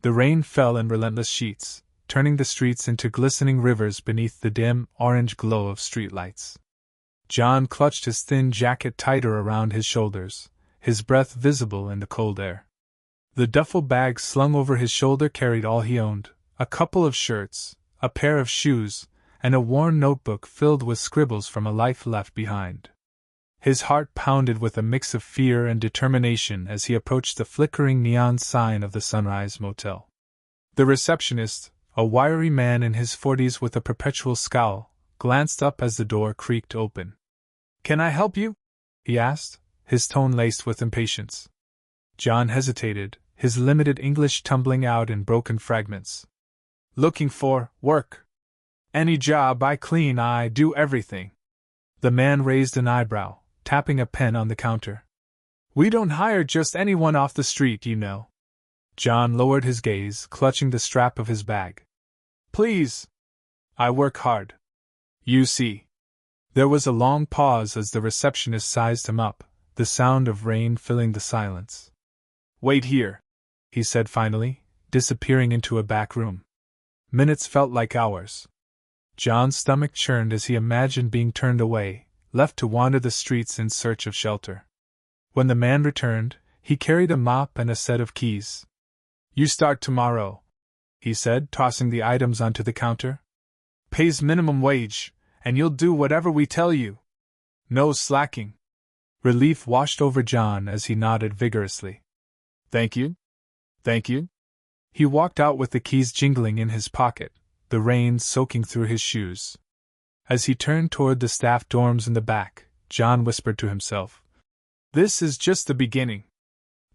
The rain fell in relentless sheets, turning the streets into glistening rivers beneath the dim, orange glow of streetlights. John clutched his thin jacket tighter around his shoulders, his breath visible in the cold air. The duffel bag slung over his shoulder carried all he owned: a couple of shirts, a pair of shoes, and a worn notebook filled with scribbles from a life left behind. His heart pounded with a mix of fear and determination as he approached the flickering neon sign of the Sunrise Motel. The receptionist, a wiry man in his 40s with a perpetual scowl, glanced up as the door creaked open. "Can I help you?" he asked, his tone laced with impatience. John hesitated, his limited English tumbling out in broken fragments. "Looking for work. Any job I clean, I do everything." The man raised an eyebrow, tapping a pen on the counter. "We don't hire just anyone off the street, you know." John lowered his gaze, clutching the strap of his bag. "Please. I work hard. You see." There was a long pause as the receptionist sized him up, the sound of rain filling the silence. "Wait here," he said finally, disappearing into a back room. Minutes felt like hours. John's stomach churned as he imagined being turned away, left to wander the streets in search of shelter. When the man returned, he carried a mop and a set of keys. "You start tomorrow," he said, tossing the items onto the counter. "Pays minimum wage, and you'll do whatever we tell you. No slacking." Relief washed over John as he nodded vigorously. "Thank you. Thank you." He walked out with the keys jingling in his pocket, the rain soaking through his shoes. As he turned toward the staff dorms in the back, John whispered to himself, "This is just the beginning."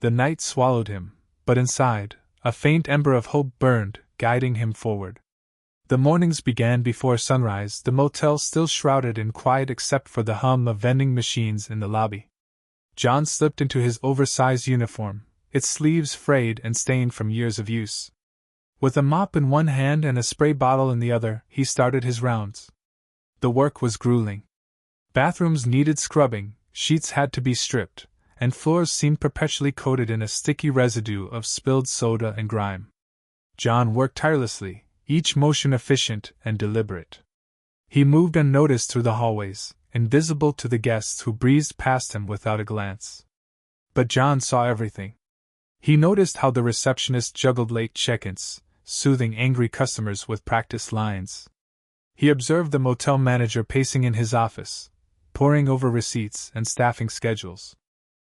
The night swallowed him, but inside, a faint ember of hope burned, guiding him forward. The mornings began before sunrise, the motel still shrouded in quiet except for the hum of vending machines in the lobby. John slipped into his oversized uniform, its sleeves frayed and stained from years of use. With a mop in one hand and a spray bottle in the other, he started his rounds. The work was grueling. Bathrooms needed scrubbing, sheets had to be stripped, and floors seemed perpetually coated in a sticky residue of spilled soda and grime. John worked tirelessly, each motion efficient and deliberate. He moved unnoticed through the hallways, invisible to the guests who breezed past him without a glance. But John saw everything. He noticed how the receptionist juggled late check-ins, soothing angry customers with practiced lines. He observed the motel manager pacing in his office, poring over receipts and staffing schedules.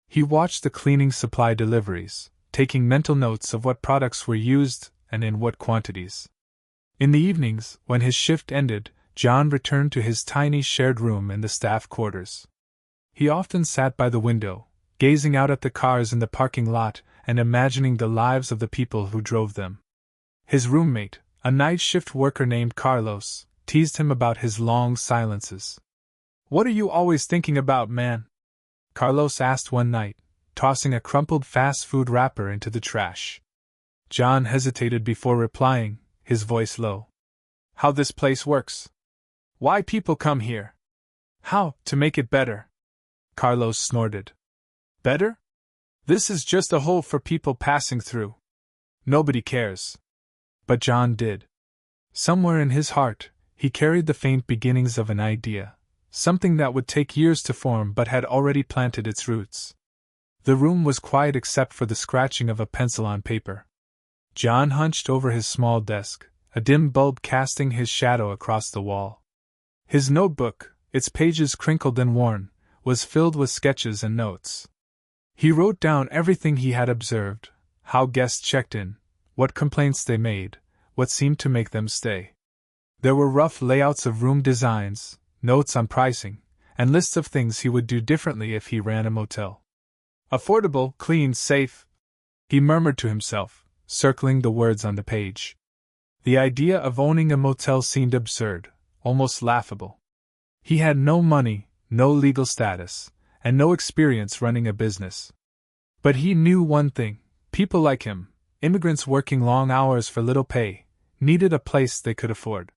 He watched the cleaning supply deliveries, taking mental notes of what products were used and in what quantities. In the evenings, when his shift ended, John returned to his tiny shared room in the staff quarters. He often sat by the window, gazing out at the cars in the parking lot and imagining the lives of the people who drove them. His roommate, a night shift worker named Carlos, teased him about his long silences. "What are you always thinking about, man?" Carlos asked one night, tossing a crumpled fast food wrapper into the trash. John hesitated before replying, his voice low. "How this place works. Why people come here. How to make it better." Carlos snorted. "Better? This is just a hole for people passing through. Nobody cares." But John did. Somewhere in his heart, he carried the faint beginnings of an idea, something that would take years to form but had already planted its roots. The room was quiet except for the scratching of a pencil on paper. John hunched over his small desk, a dim bulb casting his shadow across the wall. His notebook, its pages crinkled and worn, was filled with sketches and notes. He wrote down everything he had observed, how guests checked in, what complaints they made, what seemed to make them stay. There were rough layouts of room designs, notes on pricing, and lists of things he would do differently if he ran a motel. "Affordable, clean, safe," he murmured to himself, circling the words on the page. The idea of owning a motel seemed absurd, almost laughable. He had no money, no legal status, and no experience running a business. But he knew one thing: people like him, immigrants working long hours for little pay, needed a place they could afford.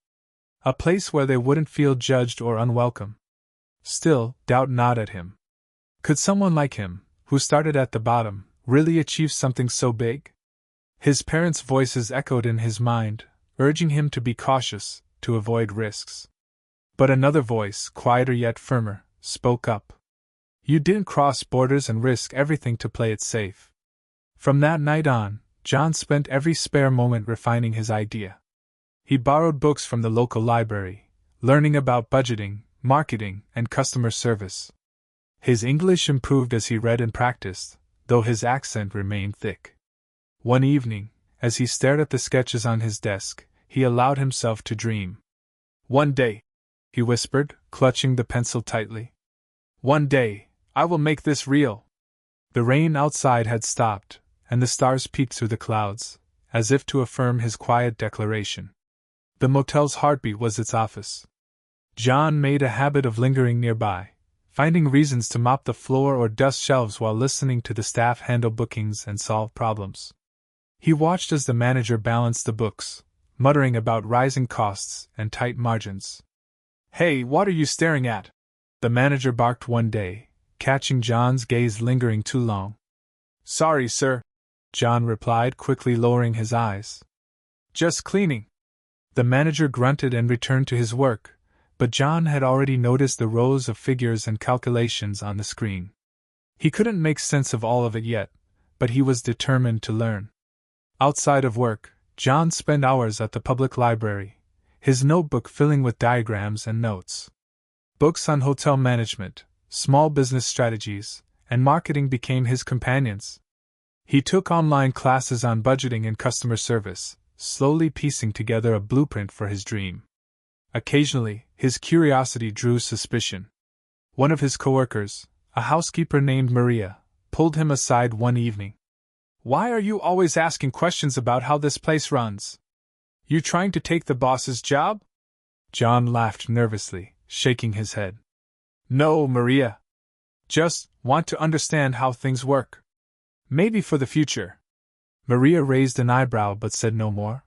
A place where they wouldn't feel judged or unwelcome. Still, doubt gnawed at him. Could someone like him, who started at the bottom, really achieve something so big? His parents' voices echoed in his mind, urging him to be cautious, to avoid risks. But another voice, quieter yet firmer, spoke up. You didn't cross borders and risk everything to play it safe. From that night on, John spent every spare moment refining his idea. He borrowed books from the local library, learning about budgeting, marketing, and customer service. His English improved as he read and practiced, though his accent remained thick. One evening, as he stared at the sketches on his desk, he allowed himself to dream. One day, he whispered, clutching the pencil tightly. One day, I will make this real. The rain outside had stopped, and the stars peeked through the clouds, as if to affirm his quiet declaration. The motel's heartbeat was its office. John made a habit of lingering nearby, finding reasons to mop the floor or dust shelves while listening to the staff handle bookings and solve problems. He watched as the manager balanced the books, muttering about rising costs and tight margins. Hey, what are you staring at? The manager barked one day, catching John's gaze lingering too long. Sorry, sir, John replied, quickly lowering his eyes. Just cleaning. The manager grunted and returned to his work, but John had already noticed the rows of figures and calculations on the screen. He couldn't make sense of all of it yet, but he was determined to learn. Outside of work, John spent hours at the public library, his notebook filling with diagrams and notes. Books on hotel management, small business strategies, and marketing became his companions. He took online classes on budgeting and customer service, slowly piecing together a blueprint for his dream. Occasionally, his curiosity drew suspicion. One of his coworkers, a housekeeper named Maria, pulled him aside one evening. Why are you always asking questions about how this place runs? You trying to take the boss's job? John laughed nervously, shaking his head. No, Maria. Just want to understand how things work. Maybe for the future. Maria raised an eyebrow but said no more.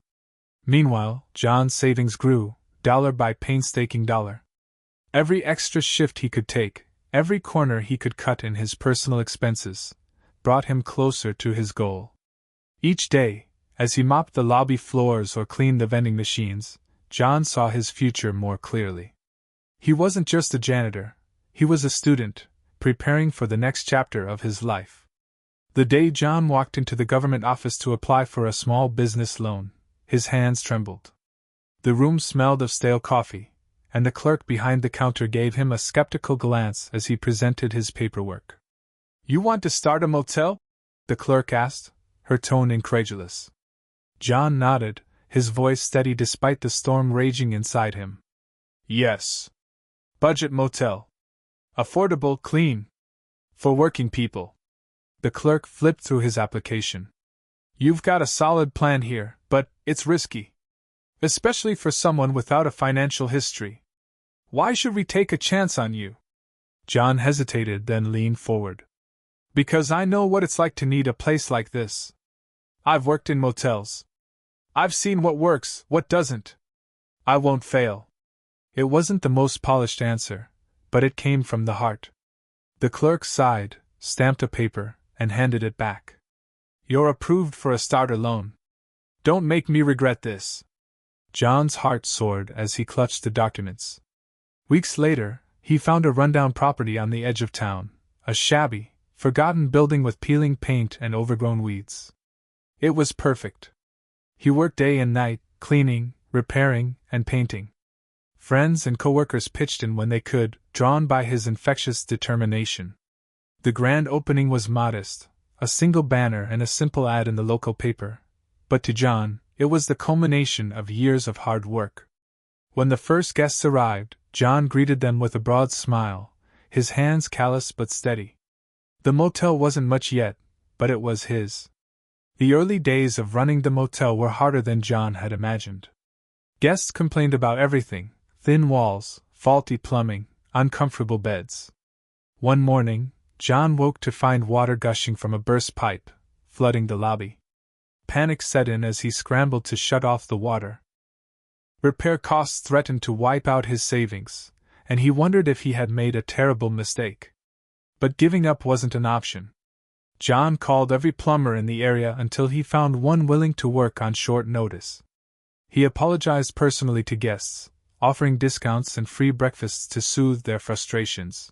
Meanwhile, John's savings grew, dollar by painstaking dollar. Every extra shift he could take, every corner he could cut in his personal expenses, brought him closer to his goal. Each day, as he mopped the lobby floors or cleaned the vending machines, John saw his future more clearly. He wasn't just a janitor, he was a student, preparing for the next chapter of his life. The day John walked into the government office to apply for a small business loan, his hands trembled. The room smelled of stale coffee, and the clerk behind the counter gave him a skeptical glance as he presented his paperwork. You want to start a motel? The clerk asked, her tone incredulous. John nodded, his voice steady despite the storm raging inside him. Yes. Budget motel. Affordable, clean. For working people. The clerk flipped through his application. You've got a solid plan here, but it's risky. Especially for someone without a financial history. Why should we take a chance on you? John hesitated, then leaned forward. Because I know what it's like to need a place like this. I've worked in motels. I've seen what works, what doesn't. I won't fail. It wasn't the most polished answer, but it came from the heart. The clerk sighed, stamped a paper, and handed it back. You're approved for a starter loan. Don't make me regret this. John's heart soared as he clutched the documents. Weeks later, he found a rundown property on the edge of town, a shabby, forgotten building with peeling paint and overgrown weeds. It was perfect. He worked day and night, cleaning, repairing, and painting. Friends and coworkers pitched in when they could, drawn by his infectious determination. The grand opening was modest, a single banner and a simple ad in the local paper, but to John, it was the culmination of years of hard work. When the first guests arrived, John greeted them with a broad smile, his hands callous but steady. The motel wasn't much yet, but it was his. The early days of running the motel were harder than John had imagined. Guests complained about everything: thin walls, faulty plumbing, uncomfortable beds. One morning, John woke to find water gushing from a burst pipe, flooding the lobby. Panic set in as he scrambled to shut off the water. Repair costs threatened to wipe out his savings, and he wondered if he had made a terrible mistake. But giving up wasn't an option. John called every plumber in the area until he found one willing to work on short notice. He apologized personally to guests, offering discounts and free breakfasts to soothe their frustrations.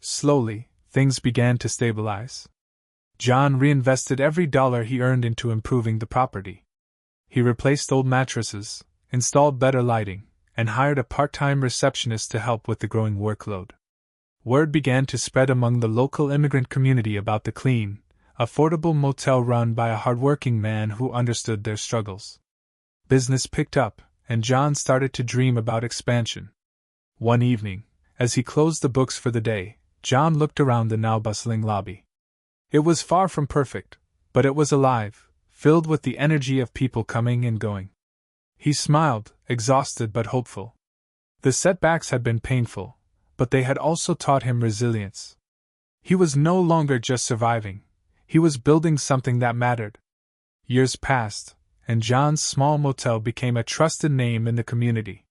Slowly, things began to stabilize. John reinvested every dollar he earned into improving the property. He replaced old mattresses, installed better lighting, and hired a part-time receptionist to help with the growing workload. Word began to spread among the local immigrant community about the clean, affordable motel run by a hardworking man who understood their struggles. Business picked up, and John started to dream about expansion. One evening, as he closed the books for the day, John looked around the now bustling lobby. It was far from perfect, but it was alive, filled with the energy of people coming and going. He smiled, exhausted but hopeful. The setbacks had been painful, but they had also taught him resilience. He was no longer just surviving, he was building something that mattered. Years passed, and John's small motel became a trusted name in the community.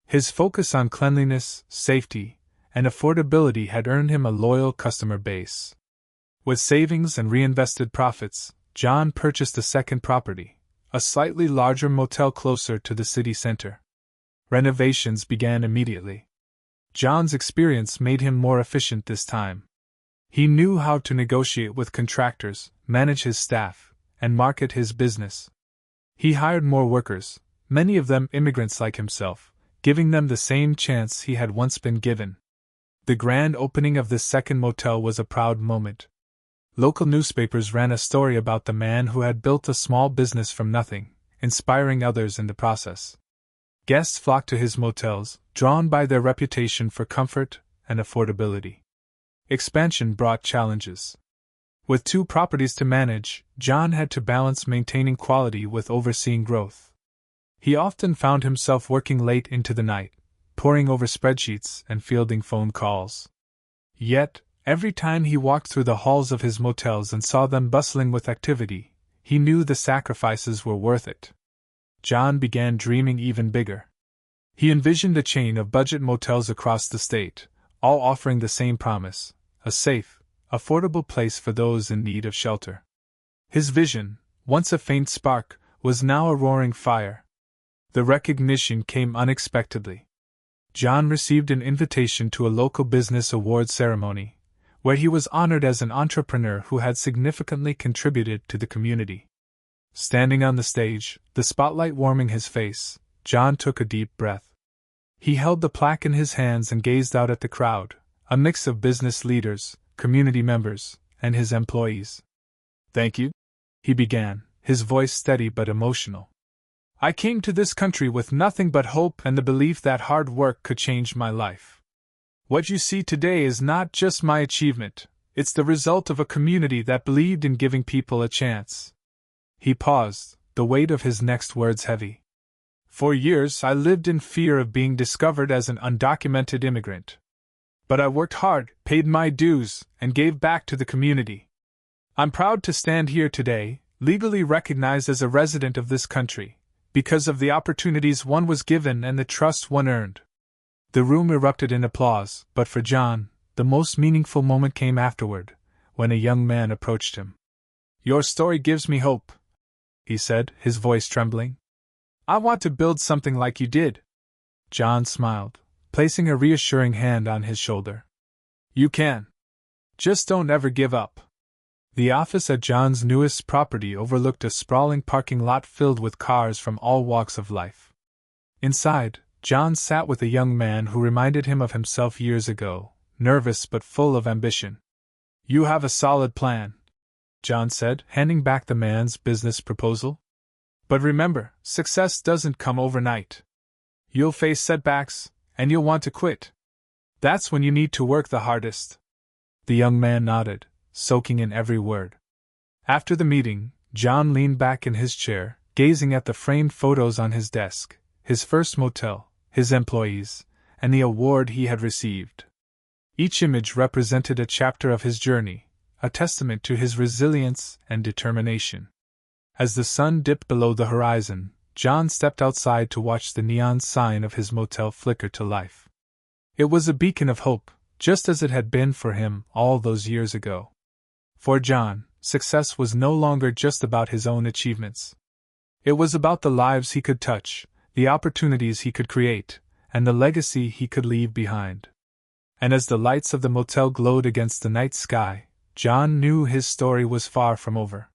His focus on cleanliness, safety, and affordability had earned him a loyal customer base. With savings and reinvested profits, John purchased a second property, a slightly larger motel closer to the city center. Renovations began immediately. John's experience made him more efficient this time. He knew how to negotiate with contractors, manage his staff, and market his business. He hired more workers, many of them immigrants like himself, giving them the same chance he had once been given. The grand opening of this second motel was a proud moment. Local newspapers ran a story about the man who had built a small business from nothing, inspiring others in the process. Guests flocked to his motels, drawn by their reputation for comfort and affordability. Expansion brought challenges. With 2 properties to manage, John had to balance maintaining quality with overseeing growth. He often found himself working late into the night, poring over spreadsheets and fielding phone calls. Yet, every time he walked through the halls of his motels and saw them bustling with activity, he knew the sacrifices were worth it. John began dreaming even bigger. He envisioned a chain of budget motels across the state, all offering the same promise: a safe, affordable place for those in need of shelter. His vision, once a faint spark, was now a roaring fire. The recognition came unexpectedly. John received an invitation to a local business awards ceremony, where he was honored as an entrepreneur who had significantly contributed to the community. Standing on the stage, the spotlight warming his face, John took a deep breath. He held the plaque in his hands and gazed out at the crowd, a mix of business leaders, community members, and his employees. "Thank you," he began, his voice steady but emotional. "I came to this country with nothing but hope and the belief that hard work could change my life. What you see today is not just my achievement, it's the result of a community that believed in giving people a chance." He paused, the weight of his next words heavy. "For years I lived in fear of being discovered as an undocumented immigrant. But I worked hard, paid my dues, and gave back to the community. I'm proud to stand here today, legally recognized as a resident of this country, because of the opportunities one was given and the trust one earned." The room erupted in applause, but for John, the most meaningful moment came afterward, when a young man approached him. "Your story gives me hope," he said, his voice trembling. "I want to build something like you did." John smiled, placing a reassuring hand on his shoulder. "You can. Just don't ever give up." The office at John's newest property overlooked a sprawling parking lot filled with cars from all walks of life. Inside, John sat with a young man who reminded him of himself years ago, nervous but full of ambition. "You have a solid plan," John said, handing back the man's business proposal. "But remember, success doesn't come overnight. You'll face setbacks, and you'll want to quit. That's when you need to work the hardest." The young man nodded, soaking in every word. After the meeting, John leaned back in his chair, gazing at the framed photos on his desk, his first motel, his employees, and the award he had received. Each image represented a chapter of his journey, a testament to his resilience and determination. As the sun dipped below the horizon, John stepped outside to watch the neon sign of his motel flicker to life. It was a beacon of hope, just as it had been for him all those years ago. For John, success was no longer just about his own achievements. It was about the lives he could touch, the opportunities he could create, and the legacy he could leave behind. And as the lights of the motel glowed against the night sky, John knew his story was far from over.